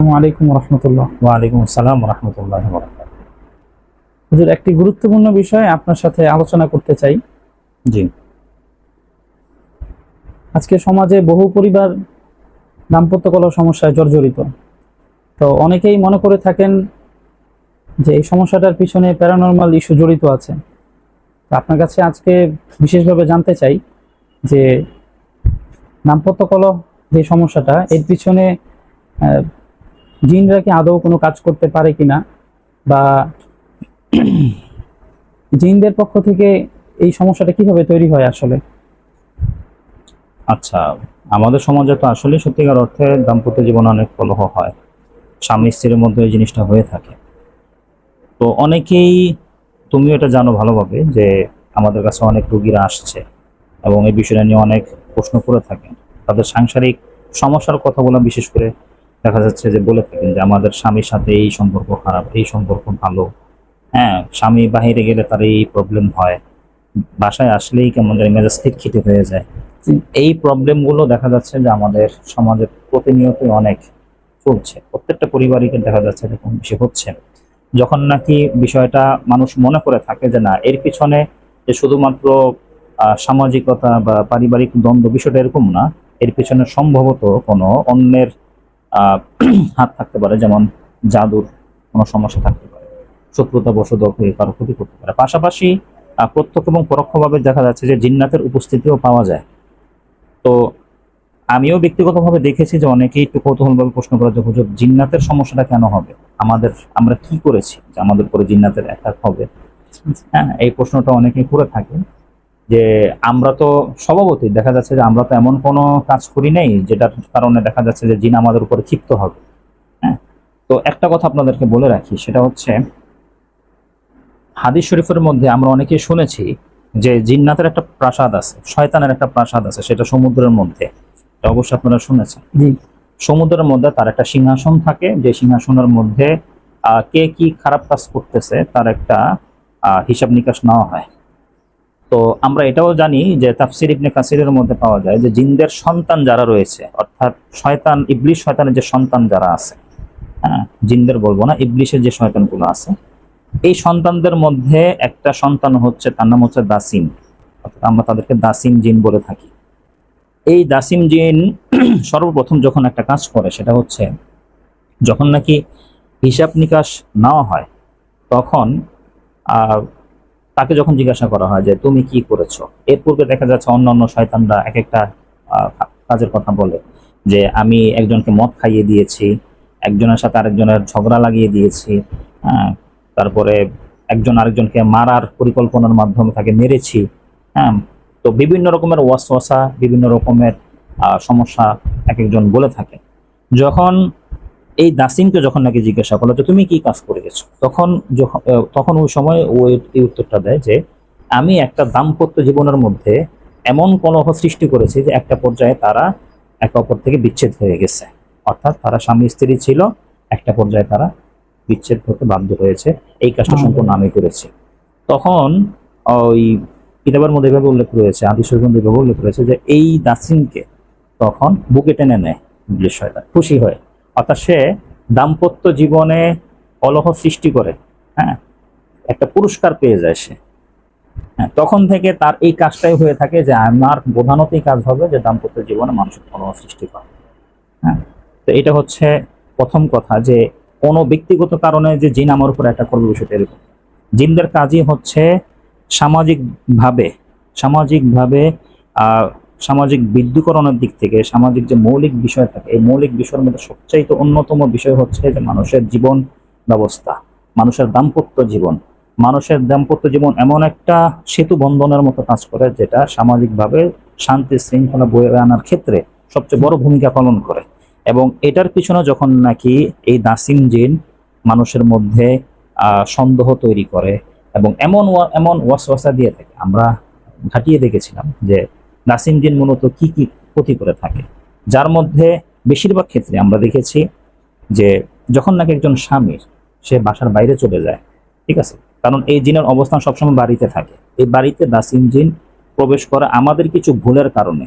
আসসালামু আলাইকুম রহমতুল্লাহ। ওয়ালাইকুম আসসালাম রহমতুল্লাহ। হুজুর, একটি গুরুত্বপূর্ণ বিষয় আপনার সাথে আলোচনা করতে চাই। জি। আজকে সমাজে বহু পরিবার দাম্পত্য কলহ সমস্যায় জর্জরিত। তো অনেকেই মনে করে থাকেন যে এই সমস্যাটার পিছনে প্যারানরমাল ইস্যু জড়িত আছে। তো আপনার কাছে আজকে বিশেষভাবে জানতে চাই যে দাম্পত্য কলহ যে সমস্যাটা, এর পিছনে জিনরা কি আদৌ কোনো কাজ করতে পারে কিনা, বা জিনদের পক্ষ থেকে এই সমস্যাটা কিভাবে তৈরি হয় আসলে। আচ্ছা, আমাদের সমাজে তো আসলে সত্যিকার অর্থে দাম্পত্য জীবনে অনেক কলহ হয়, স্বামী স্ত্রীর মধ্যে এই জিনিসটা হয়ে থাকে। তো অনেকেই, তুমিও এটা জানো ভালোভাবে যে আমাদের কাছে অনেক রোগীরা আসছে এবং এই বিষয়টা নিয়ে অনেক প্রশ্ন করে থাকেন। তাদের সাংসারিক সমস্যার কথাগুলো বিশেষ করে দেখা যাচ্ছে যে বলে থাকেন যে আমাদের স্বামীর সাথে এই সম্পর্ক খারাপ, এই সম্পর্ক ভালো। হ্যাঁ, স্বামী বাহিরে গেলে তার এই প্রবলেম হয়, বাসায় আসলেই কেমন জানি মেজাজ খিটখিটে হয়ে যায়। এই প্রবলেমগুলো দেখা যাচ্ছে যে আমাদের সমাজে প্রতিনিয়তই অনেক চলছে, প্রত্যেকটা পরিবারই কিন্তু দেখা যাচ্ছে এরকম বেশি হচ্ছে। যখন নাকি বিষয়টা মানুষ মনে করে থাকে যে না, এর পিছনে যে শুধুমাত্র সামাজিকতা বা পারিবারিক দ্বন্দ্ব, বিষয়টা এরকম না, এর পিছনে সম্ভবত কোনো অন্যের হাত থাকতে পারে, যেমন জাদুর কোনো সমস্যা থাকতে পারে, শত্রুতা বশত হয়ে কারো ক্ষতি করতে পারে। পাশাপাশি প্রত্যক্ষ এবং পরোক্ষভাবে দেখা যাচ্ছে যে জিন্নাতের উপস্থিতিও পাওয়া যায়। তো আমিও ব্যক্তিগতভাবে দেখেছি যে অনেকেই একটু কৌতূহলভাবে প্রশ্ন করে যে হুজুর, জিন্নাতের সমস্যাটা কেন হবে, আমরা কি করেছি যে আমাদের উপরে জিন্নাতের অ্যাটাক হবে। হ্যাঁ, এই প্রশ্নটা অনেকেই করে থাকে যে আমরা তো স্বভাবতই দেখা যাচ্ছে যে আমরা তো এমন কোনো কাজ করি নাই যেটার কারণে দেখা যাচ্ছে যে জিন আমাদের উপরে ক্ষিপ্ত হবে। হ্যাঁ, তো একটা কথা আপনাদেরকে বলে রাখি, সেটা হচ্ছে হাদিস শরীফের মধ্যে আমরা অনেকেই শুনেছি যে জিন্নাতের একটা প্রাসাদ আছে, শয়তানের একটা প্রাসাদ আছে, সেটা সমুদ্রের মধ্যে। এটা অবশ্যই আপনারা শুনেছেন। সমুদ্রের মধ্যে তার একটা সিংহাসন থাকে, যে সিংহাসনের মধ্যে কে কি খারাপ কাজ করতেছে তার একটা হিসাব নিকাশ নেওয়া হয়। তো আমরা এটাও জানি যে তাফসির ইবনে কাসিরের মধ্যে পাওয়া যায় যে জিনদের সন্তান যারা রয়েছে, অর্থাৎ শয়তান, ইবলিশ শয়তানের যে সন্তান যারা আছে, হ্যাঁ, জিনদের বলবো না, ইবলিশের যে শয়তানগুলো আছে, এই সন্তানদের মধ্যে একটা সন্তান হচ্ছে, তার নাম হচ্ছে দাসিম, অর্থাৎ আমরা তাদেরকে দাসিম জিন বলে থাকি। এই দাসিম জিন সর্বপ্রথম যখন একটা কাজ করে, সেটা হচ্ছে যখন নাকি হিসাব নিকাশ নেওয়া হয়, তখন তাকে যখন জিজ্ঞাসা করা হয় যে তুমি কি করেছো, এর পূর্বে দেখা যাচ্ছে অন্য অন্য শয়তানরা এক একটা কাজের কথা বলে, যে আমি একজনকে মদ খাইয়ে দিয়েছি, একজনের সাথে আরেকজনের ঝগড়া লাগিয়ে দিয়েছি, হ্যাঁ, তারপরে একজন আরেকজনকে মারার পরিকল্পনার মাধ্যমে তাকে মেরেছি। হ্যাঁ, তো বিভিন্ন রকমের ওয়াসওয়াসা, বিভিন্ন রকমের সমস্যা এক একজন বলে থাকে। যখন এই দাসিমকে যখন নাকি জিজ্ঞাসা করলো যে তুমি কি কাজ করে গেছো, তখন ওই সময় ও এই উত্তরটা দেয় যে আমি একটা দাম্পত্য জীবনের মধ্যে এমন কলহ সৃষ্টি করেছি যে একটা পর্যায়ে তারা একে অপর থেকে বিচ্ছেদ হয়ে গেছে, অর্থাৎ তারা স্বামী স্ত্রী ছিল, একটা পর্যায়ে তারা বিচ্ছেদ হতে বাধ্য হয়েছে, এই কাজটা সম্পূর্ণ আমি করেছি। তখন ওই কিতাবের মধ্যে এভাবে উল্লেখ রয়েছে, হাদিস শরীফের মধ্যে এভাবে উল্লেখ রয়েছে যে এই দাসিমকে তখন বুকে টেনে নেয় ইবলিশ শয়তান, খুশি হয়। অর্থাৎ সে দাম্পত্য জীবনে কলহ সৃষ্টি করে, হ্যাঁ, একটা পুরস্কার পেয়ে যায় সে। হ্যাঁ, তখন থেকে তার এই কাজটাই হয়ে থাকে যে আমার প্রধানত এই কাজ হবে যে দাম্পত্য জীবনে মানুষের কলহ সৃষ্টি করা। হ্যাঁ, তো এটা হচ্ছে প্রথম কথা, যে কোনো ব্যক্তিগত কারণে যে জিন আমার উপর একটা করবে, বিষয়টা এরকম। জিনদের কাজই হচ্ছে সামাজিকভাবে সামাজিকভাবে সামাজিক বিদ্যুকরণের দিক থেকে সামাজিক যে মৌলিক বিষয় থাকে, এই মৌলিক বিষয়ের মধ্যে সবচাইতে অন্যতম বিষয় হচ্ছে যে মানুষের জীবন ব্যবস্থা, মানুষের দাম্পত্য জীবন এমন একটা সেতু বন্ধনের মতো কাজ করে, যেটা সামাজিকভাবে শান্তি শৃঙ্খলা বয়ে আনার ক্ষেত্রে সবচেয়ে বড় ভূমিকা পালন করে। এবং এটার পিছনে যখন নাকি এই দাসিম জিন মানুষের মধ্যে সন্দেহ তৈরি করে এবং এমন এমন ওয়াসওয়াসা দিয়ে থাকে, আমরা ঘাটিয়ে দেখেছিলাম যে নাসিম জিন মূলত কি কি ক্ষতি করে থাকে, যার মধ্যে বেশিরভাগ ক্ষেত্রে আমরা দেখেছি যে যখন নাকি একজন স্বামী সে বাসার বাইরে চলে যায়, ঠিক আছে, কারণ এই জিনের অবস্থান সবসময় বাড়িতে থাকে, এই বাড়িতে নাসিম জিন প্রবেশ করে আমাদের কিছু ভুলের কারণে।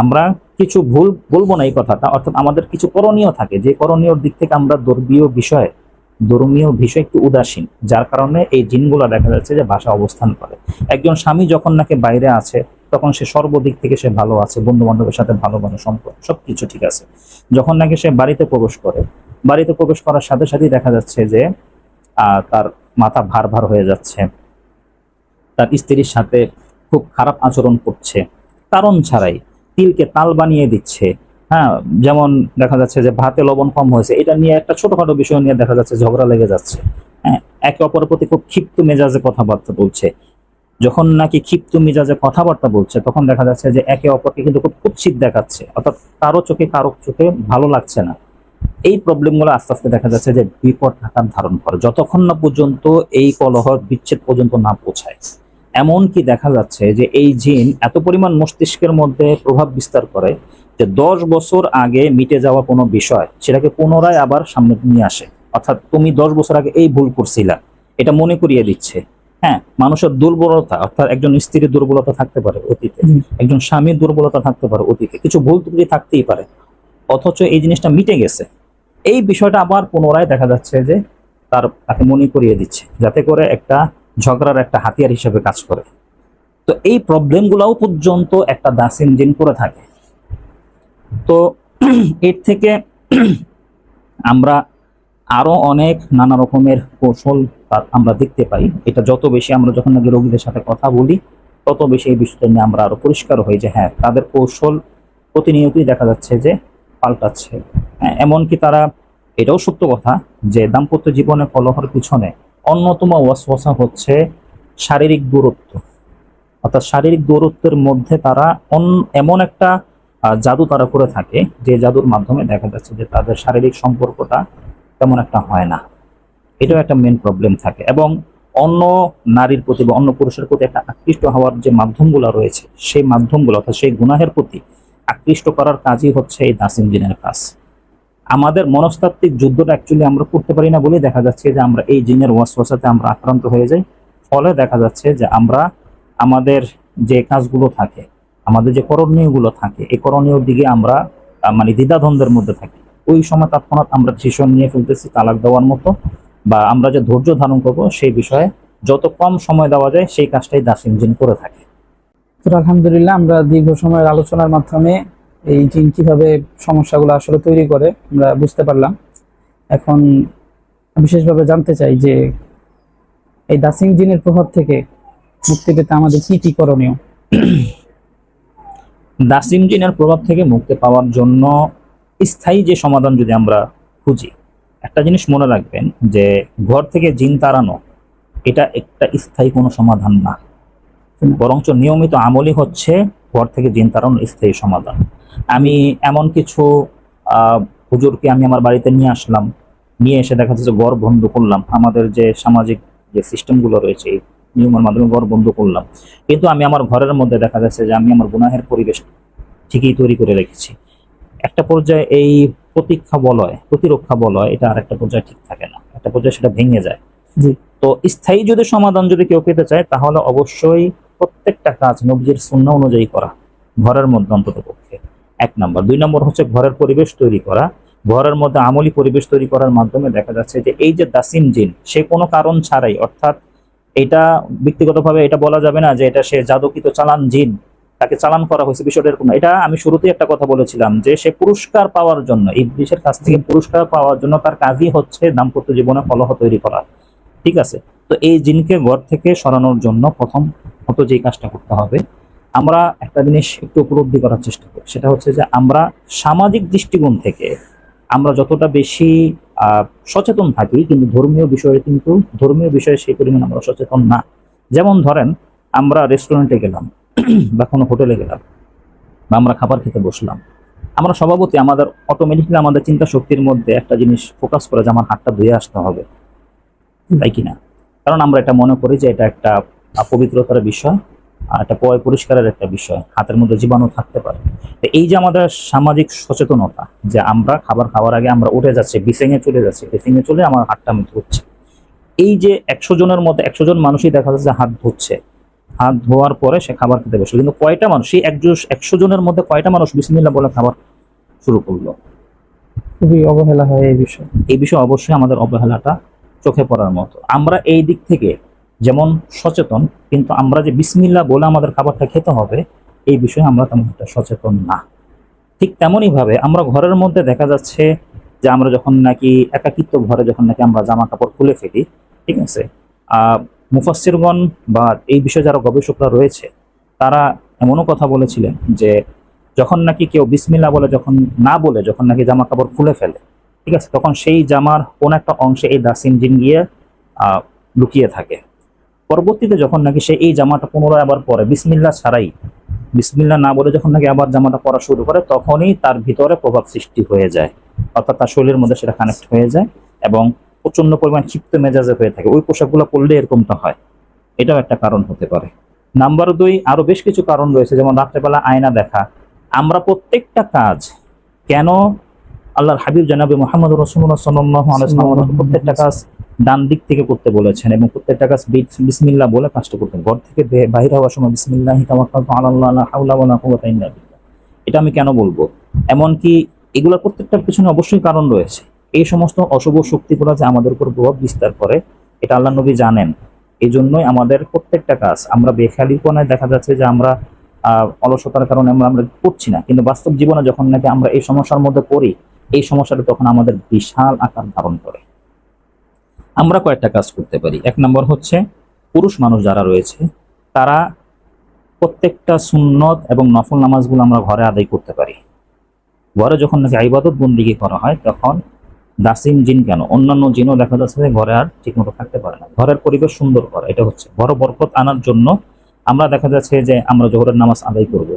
আমরা কিছু ভুল বলবো না এই কথাটা, অর্থাৎ আমাদের কিছু করণীয় থাকে, যে করণীয় দিক থেকে আমরা ধর্মীয় বিষয় একটু উদাসীন, যার কারণে এই জিনগুলো দেখা যাচ্ছে যে বাসা অবস্থান করে। একজন স্বামী যখন নাকি বাইরে আছে তখন সে সর্বদিক থেকে সে ভালো আছে, বন্ধু বান্ধবের সাথে ভালো ভালো সম্পর্ক, সবকিছু ঠিক আছে। যখন নাকি সে বাড়িতে প্রবেশ করার সাথে সাথেই দেখা যাচ্ছে যে তার মাথা ভার ভার হয়ে যাচ্ছে, তার স্ত্রীর সাথে খুব খারাপ আচরণ করছে, কারণ ছাড়াই তিলকে তাল বানিয়ে দিচ্ছে। হ্যাঁ, যেমন দেখা যাচ্ছে যে ভাতে লবণ কম হয়েছে, এটা নিয়ে একটা ছোটখাটো বিষয় নিয়ে দেখা যাচ্ছে ঝগড়া লেগে যাচ্ছে। হ্যাঁ, একে অপরের প্রতি খুব ক্ষিপ্ত মেজাজে কথাবার্তা বলছে। যখন নাকি ক্ষিপ্ত মেজাজে কথাবার্তা বলছে তখন দেখা যাচ্ছে যে একে অপরকে কিন্তু খুব কুৎসিত দেখাচ্ছে, অর্থাৎ কারো চোখে ভালো লাগছে না। এই প্রবলেমগুলো আস্তে আস্তে দেখা যাচ্ছে যে বিপদ আকার ধারণ করে, যতক্ষণ না পর্যন্ত এই কলহ বিচ্ছেদ পর্যন্ত না পৌঁছায়। এমনকি দেখা যাচ্ছে যে এই জিন এত পরিমাণ মস্তিষ্কের মধ্যে প্রভাব বিস্তার করে যে 10 বছর আগে মিটে যাওয়া কোনো বিষয় সেটাকে পুনরায় আবার সামনে নিয়ে আসে। অর্থাৎ তুমি 10 বছর আগে এই ভুল করছিলা, এটা মনে করিয়ে দিচ্ছে। হ্যাঁ, মানুষের দুর্বলতা, অর্থাৎ একজন স্ত্রীর দুর্বলতা থাকতে পারে অতীতে, একজন স্বামীর দুর্বলতা থাকতে পারে অতীতে, কিছু ভুল ত্রুটি থাকতেই পারে, অথচ এই জিনিসটা মিটে গেছে। এই বিষয়টা আবার পুনরায় দেখা যাচ্ছে যে তাকে মনে করিয়ে দিচ্ছে, যাতে করে একটা ঝগড়ার একটা হাতিয়ার হিসেবে কাজ করে। তো এই প্রবলেমগুলোও পর্যন্ত একটা দাসিন জিন করে থাকে। তো এর থেকে আমরা আরো অনেক নানা রকমের কৌশল আমরা দেখতে পাই। এটা যত বেশি আমরা যখন নাকি রোগীদের সাথে কথা বলি তত বেশি এই বিষয়টা নিয়ে আমরা আরো পরিষ্কার হই যে হ্যাঁ, তাদের কৌশল প্রতিনিয়তই দেখা যাচ্ছে যে পাল্টাচ্ছে। এমনকি তারা, এটাও সত্য কথা যে দাম্পত্য জীবনে কলহের পিছনে অন্যতম ওয়াসওয়াসা হচ্ছে শারীরিক দূরত্ব। অর্থাৎ শারীরিক দূরত্বের মধ্যে তারা এমন একটা জাদু তারা করে থাকে, যে জাদুর মাধ্যমে দেখা যাচ্ছে যে তাদের শারীরিক সম্পর্কটা তেমন একটা হয় না। এটাও একটা মেন প্রবলেম থাকে। এবং অন্য নারীর প্রতি বা অন্য পুরুষের প্রতি একটা আকৃষ্ট হওয়ার যে মাধ্যমগুলো রয়েছে, সেই মাধ্যমগুলো অর্থাৎ সেই গুনাহের প্রতি আকৃষ্ট করার কাজই হচ্ছে এই দাসিন জিনের কাজ। আমাদের মনস্তাত্ত্বিক যুদ্ধটা অ্যাকচুয়ালি আমরা করতে পারি না বলেই দেখা যাচ্ছে যে আমরা এই জিনের ওয়াসওয়াসাতে আমরা আক্রান্ত হয়ে যাই। ফলে দেখা যাচ্ছে যে আমরা আমাদের যে কাজগুলো থাকে, আমাদের যে করণীয়গুলো থাকে, এই করণীয়র দিকে আমরা মানে দ্বিধাদ্বন্দ্বের মধ্যে থাকি। ওই সময় তৎক্ষণাৎ আমরা ডিসিশন নিয়ে ফেলতেছি তালাক দেওয়ার মতো, বা আমরা যে ধৈর্য ধারণ করবো সেই বিষয়ে যত কম সময় দেওয়া যায় সেই কাজটাই দাসিন জিন করে থাকে। তো আলহামদুলিল্লাহ, আমরা দীর্ঘ সময়ের আলোচনার মাধ্যমে এই জিন কিভাবে সমস্যাগুলো আসলে তৈরি করে আমরা বুঝতে পারলাম। এখন বিশেষভাবে জানতে চাই যে এই দাসিন জিনের প্রভাব থেকে মুক্তি পেতে আমাদের কি কি করণীয়? দাসিন জিনের প্রভাব থেকে মুক্তি পাওয়ার জন্য স্থায়ী যে সমাধান যদি আমরা খুঁজি, একটা জিনিস মনে রাখবেন যে ঘর থেকে জিন তাড়ানো এটা একটা স্থায়ী কোনো সমাধান না, বরঞ্চ নিয়মিত আমলই হচ্ছে ঘর থেকে জিন তাড়ানোর স্থায়ী সমাধান। আমি এমন কিছু হুজুরকে আমি আমার বাড়িতে নিয়ে আসলাম, নিয়ে এসে দেখা যাচ্ছে ঘর বন্ধ করলাম, আমাদের যে সামাজিক যে সিস্টেমগুলো রয়েছে এই নিয়মের মাধ্যমে ঘর বন্ধ করলাম, কিন্তু আমি আমার ঘরের মধ্যে দেখা যাচ্ছে যে আমি আমার গুনাহের পরিবেশ ঠিকই তৈরি করে রেখেছি। একটা পর্যায়ে এই প্রতিরক্ষা বলয় এটা আর একটা পর্যায়ে ঠিক থাকে না, একটা পর্যায়ে সেটা ভেঙে যায়। তো স্থায়ী যদি সমাধান যদি কেউ পেতে চায় তাহলে অবশ্যই প্রত্যেকটা কাজ নবীজির সুন্নাহ অনুযায়ী করা, ঘরের মধ্যে অন্তত পক্ষে 1 নম্বর। 2 নম্বর হচ্ছে ঘরের পরিবেশ তৈরি করা। ঘরের মধ্যে আমলি পরিবেশ তৈরি করার মাধ্যমে দেখা যাচ্ছে যে এই যে দাসিন জিন, সে কোনো কারণ ছাড়াই, অর্থাৎ এটা ব্যক্তিগতভাবে এটা বলা যাবে না যে এটা সে জাদুকৃত চালান জিন, তাকে চালান করা হয়েছে, বিষয়টা এরকম। এটা আমি শুরুতেই একটা কথা বলেছিলাম যে সে পুরস্কার পাওয়ার জন্য, ইবলিসের কাছ থেকে পুরস্কার পাওয়ার জন্য তার কাজই হচ্ছে দাম্পত্য জীবনে কলহ তৈরি করা। ঠিক আছে, তো এই জিনকে ঘর থেকে সরানোর জন্য প্রথমত যে কাজটা করতে হবে, আমরা একটা জিনিস একটু উপলব্ধি করার চেষ্টা করি, সেটা হচ্ছে যে আমরা সামাজিক দৃষ্টিকোণ থেকে আমরা যতটা বেশি সচেতন থাকি, কিন্তু ধর্মীয় বিষয়ে সেই পরিমাণ আমরা সচেতন না। যেমন ধরেন আমরা রেস্টুরেন্টে গেলাম বা কোনো হোটেলে গেলাম বা আমরা খাবার খেতে বসলাম, আমরা স্বভাবতই আমাদের অটোমেটিকলি আমাদের চিন্তা শক্তির মধ্যে একটা জিনিস ফোকাস করে যে আমার হাতটা ধুয়ে আসতে হবে, তাই কিনা? কারণ আমরা এটা মনে করি যে এটা একটা পবিত্রতার বিষয়, একটা পরিষ্কারের একটা বিষয়, হাতের মধ্যে জীবাণু থাকতে পারে। এই যে আমাদের সামাজিক সচেতনতা, যে আমরা খাবার খাওয়ার আগে আমরা উঠে যাচ্ছি, বেসিংয়ে চলে আমার হাতটা আমি ধুচ্ছি। এই যে 100 জনের মধ্যে 100 জন মানুষই দেখা যাচ্ছে হাত ধুচ্ছে, হাত ধোয়ার পরে সে খাবার খেতে বসলো, কিন্তু কয়টা মানুষ, সেই 100 জনের মধ্যে কয়টা মানুষ বিসমিল্লাহ বলে খাবার শুরু করলো? খুবই অবহেলা হয় এই বিষয়ে। এই বিষয়ে অবশ্যই আমাদের অবহেলাটা চোখে পড়ার মতো। আমরা এই দিক থেকে যেমন সচেতন, কিন্তু আমরা যে বিসমিল্লাহ বলে আমাদের খাবারটা খেতে হবে এই বিষয়ে আমরা তেমন একটা সচেতন না। ঠিক তেমনই ভাবে আমরা ঘরের মধ্যে দেখা যাচ্ছে যে আমরা যখন নাকি একাকিত্ব ঘরে যখন নাকি আমরা জামা কাপড় খুলে ফেলি, ঠিক আছে, মুফাসসিরগণ বা এই বিষয়ে যারা গবেষকরা রয়েছে তারা এমনও কথা বলেছিলেন যে যখন নাকি কেউ বিসমিল্লাহ বলে যখন নাকি জামা কাপড় খুলে ফেলে, ঠিক আছে, তখন সেই জামার কোন একটা অংশে এই দাসিন জিন গিয়ে লুকিয়ে থাকে। পরবর্তীতে যখন নাকি সে এই জামাটা পুনরায় আবার পরে বিসমিল্লাহ ছাড়াই, বিসমিল্লাহ না বলে যখন নাকি আবার জামাটা পরা শুরু করে, তখনই তার ভিতরে প্রভাব সৃষ্টি হয়ে যায়, অর্থাৎ তার শরীরের মধ্যে সেটা কানেক্ট হয়ে যায় এবং প্রচন্ড পরিমাণ ক্ষিপ্ত মেজাজে হয়ে থাকে। ওই পোশাকগুলো পরলে এরকমটা হয়, এটাও একটা কারণ হতে পারে। নাম্বার 2, আরো বেশ কিছু কারণ রয়েছে, যেমন রাত্রেবেলা আয়না দেখা। আমরা প্রত্যেকটা কাজ কেন আল্লাহর হাবিব জনাবে মুহাম্মদ রাসূলুল্লাহ সাল্লাল্লাহু আলাইহি ওয়াসাল্লাম প্রত্যেকটা কাজ ডান দিক থেকে করতে বলেছেন এবং প্রত্যেকটা কাজ বিসমিল্লাহ বলে কাজটা করতেন। ঘর থেকে বাইরে হওয়ার সময় বিসমিল্লাহি তাওয়াক্কালতু আলাল্লাহ লা হাওলা ওয়ালা কুওয়াতা ইল্লা বিল্লাহ। এটা আমি কেন বলবো? এমনকি এগুলোর প্রত্যেকটার পিছনে অবশ্যই কারণ রয়েছে। এই সমস্ত অশুভ শক্তিগুলো যে আমাদের উপর প্রভাব বিস্তার করে এটা আল্লাহ নবী জানেন। এই জন্যই আমাদের প্রত্যেকটা কাজ আমরা বেখালিপনায় দেখা যাচ্ছে যে আমরা অলসতার কারণে আমরা করছি না, কিন্তু বাস্তব জীবনে যখন নাকি আমরা এই সমস্যার মধ্যে পড়ি, এই সমস্যাটা তখন আমাদের বিশাল আকার ধারণ করে। আমরা কয়েকটা কাজ করতে পারি। 1 নম্বর হচ্ছে পুরুষ মানুষ যারা রয়েছে তারা প্রত্যেকটা সুন্নত এবং নফল নামাজগুলো আমরা ঘরে আদায় করতে পারি। ঘরে যখন নাকি ইবাদত বন্দিগি করা হয় তখন দাসিন জিন কেন অন্যান্য জিনও দেখা যাচ্ছে যে ঘরে আর ঠিকমতো থাকতে পারে না। ঘরের পরিবেশ সুন্দর করা, এটা হচ্ছে বড় বরকত আনার জন্য। আমরা দেখা যাচ্ছে যে আমরা জোহরের নামাজ আদায় করব,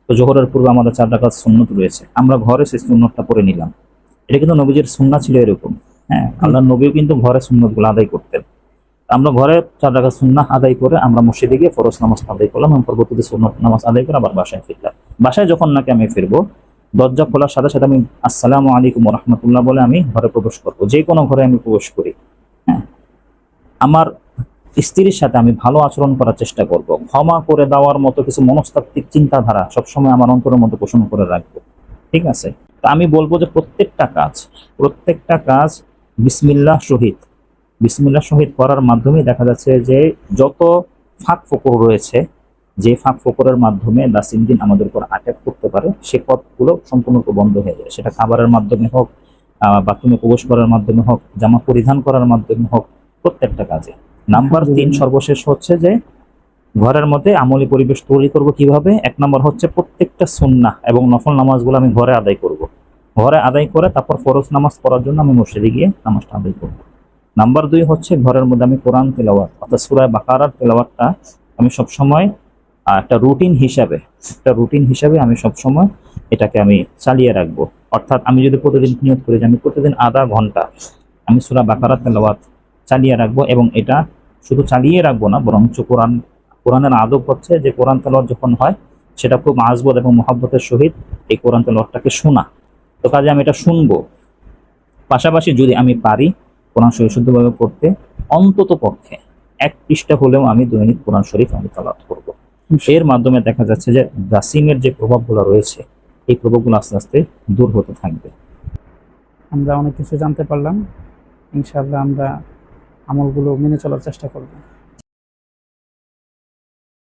তো জোহরের পূর্বে আমাদের 4 রাকাত সুন্নত রয়েছে, আমরা ঘরে সেই সুন্নতটা পড়ে নিলাম। এটা কিন্তু নবীজির সুন্নাহ ছিল এরকম। হ্যাঁ, আল্লাহর নবীও কিন্তু ঘরে সুন্নতগুলো আদায় করতেন। আমরা ঘরে 4 রাকাত সুন্নাহ আদায় করে আমরা মসজিদে গিয়ে ফরজ নামাজ আদায় করলাম এবং পরবর্তীতে সুন্নত নামাজ আদায় করে আবার বাসায় ফিরলাম। বাসায় যখন নাকি আমি ফিরবো, দরজা খোলার সাথে সাথে আমি আসসালামু আলাইকুম ওয়া রাহমাতুল্লাহ বলে আমি ঘরে প্রবেশ করবো। যে কোনো ঘরে আমি প্রবেশ করি, হ্যাঁ, আমার স্ত্রীর সাথে আমি ভালো আচরণ করার চেষ্টা করব। ক্ষমা করে দেওয়ার মতো কিছু মনস্তাত্ত্বিক চিন্তাধারা সবসময় আমার অন্তরের মধ্যে পোষণ করে রাখবো, ঠিক আছে। তা আমি বলবো যে প্রত্যেকটা কাজ বিসমিল্লাহ শহীদ করার মাধ্যমে দেখা যাচ্ছে যে যত ফাঁক ফোকর রয়েছে, যে ফাঁক ফোকরের মাধ্যমে দাসিন জিন আমাদের উপর অ্যাটাক করতে পারে, সে পথগুলো সম্পূর্ণরূপে বন্ধ হয়ে যায়। সেটা খাবারের মাধ্যমে হোক, বাথরুমে প্রবেশ করার মাধ্যমে হোক, জামা পরিধান করার মাধ্যমে হোক, প্রত্যেকটা কাজে। নাম্বার 3 সর্বশেষ হচ্ছে যে ঘরের মধ্যে আমলি পরিবেশ তৈরি করব কিভাবে? 1 নম্বর হচ্ছে প্রত্যেকটা সুন্নাহ এবং নফল নামাজগুলো আমি ঘরে আদায় করব। ঘরে আদায় করে তারপর ফরজ নামাজ পড়ার জন্য আমি মসজিদে গিয়ে নামাজটা আদায় করব। নাম্বার 2 হচ্ছে ঘরের মধ্যে আমি কোরআন তেলাওয়াত অর্থাৎ সূরা বাকারার তেলাওয়াতটা আমি সবসময় একটা রুটিন হিসাবে আমি সবসময় এটাকে আমি চালিয়ে রাখবো। অর্থাৎ আমি যদি প্রতিদিন নিয়ত করি যে আমি প্রতিদিন আধা ঘন্টা আমি সূরা বাকারার তেলাওয়াত চালিয়ে রাখবো, এবং এটা শুধু চালিয়ে রাখবো না, বরঞ্চ কোরআনের আদব হচ্ছে যে কোরআন তেলাওয়াত যখন হয় সেটা খুব আজবত এবং মহব্বতের সহিত এই কোরআন তেলাওয়াতটাকে শোনা। তো কাজে আমি এটা শুনবো, পাশাপাশি যদি আমি পারি কোরআন শরীফ শুদ্ধভাবে পড়তে, অন্তত পক্ষে 1 পৃষ্ঠা হলেও আমি দৈনিক কোরআন শরীফ আমি তেলাওয়াত করব। এর মাধ্যমে দেখা যাচ্ছে যে দাসিমের যে প্রভাবগুলো রয়েছে এই প্রভাবগুলো আস্তে আস্তে দূর হতে থাকবে। আমরা অনেক কিছু জানতে পারলাম, ইনশাআল্লাহ আমরা আমলগুলো মেনে চলার চেষ্টা করব।